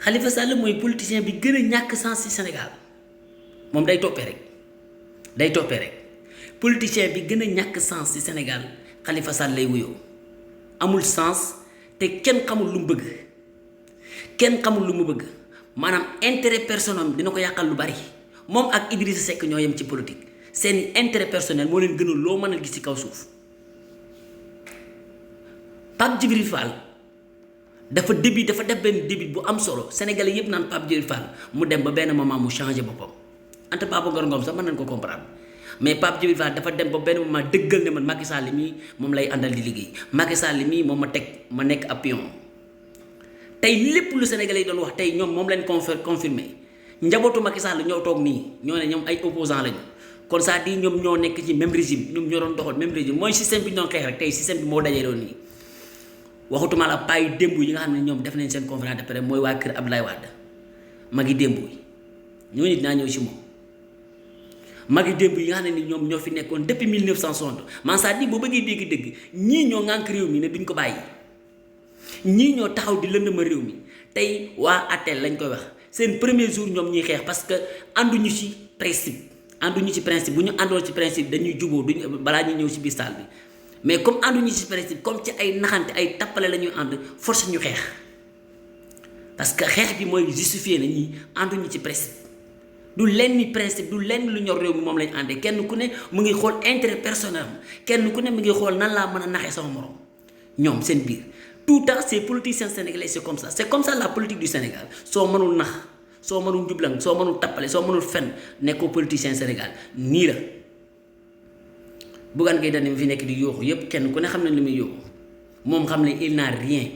Khalifa Sall mooy politicien bi gën a ñàkk sens ci Sénégal moom day toppee rek politicien bi gën a ñàkk sens ci Sénégal Khalifa Sall lay wuyoo amul sens te kenn xamul lu mu bëgg maanaam intérêt personnel dina ko yàqal lu bari moom ak Idrissa Seck ñoo yem ci politique seen intérêt personnel moo leen gënal loo mën a gis ci kaw suuf. Pape Djibril Fall dafa def benn début bu am solo sénégalais yëpp naan Pape Djibril Fall mu dem ba benn moment mu changé boppam ante Papa Ngor Ngom sax mën nañ ko comprendre mais Pape Djibril Fall dafa dem ba benn moment dëggal ne man Macky Sall mii moom lay àndal di liggéey Macky Sall mii moom ma teg ma nekk ab pion tey lépp lu sénégalais yi doon wax tey ñoom moom leen confirmé njabootu Macky Sall ñoo toog nii ñoo ne ñoom ay opposants lañu kon c'est-à-dire ñoom ñoo nekk ci même régime ñoom ñoo doon doxal même régime mooy système bi ñu doon xeex rek tey système bi moo dajee doon nii waxutuma la payi démb yi nga xam ne ñoom def nañ seen conférence de presse mooy waa kër Abdoulaye Wade magi démb yi ñooñu dinaa ñëw ci moom magi démb yi nga xam ne ni ñoom ñoo fi nekkoon depuis 1960 man c'est-à-dire boo bëggee dégg-dégg ñii ñoo ŋànk réew mi ne duñ ko bàyyi ñii ñoo taxaw di lëndëma réew mi tey waa ATEL lañ koy wax seen premier jour ñoom ñuy xeex parce que ànduñu ci principe bu ñu àndoon ci principe dañuy juboo duñ balaa ñuy ñëw ci biir salle bi mais comme ànduñu ci principe comme ci ay naxante ay tappale la ñuy ànd force ñu xeex parce que xeex bi mooy justifier na ñi ànduñu ci principe du lenn ni principe du lenn lu ñor réew mi moom lañ àndee kenn ku ne mu ngi xool intérêt personnel am kenn ku ne mu ngi xool nan laa mën a naxee sama morom ñoom seen biir tout le temps ces politiciens sénégalais c'est comme ça la politique du Sénégal soo mënul nax soo mënul jublang soo mënul tappale soo mënul fen nekkoo politicien Sénégal nii la Bougane Gueye Dany mi fi nekk di yooxu yépp kenn ku ne xam ne li muy yooxu moom xam ne il n'a rien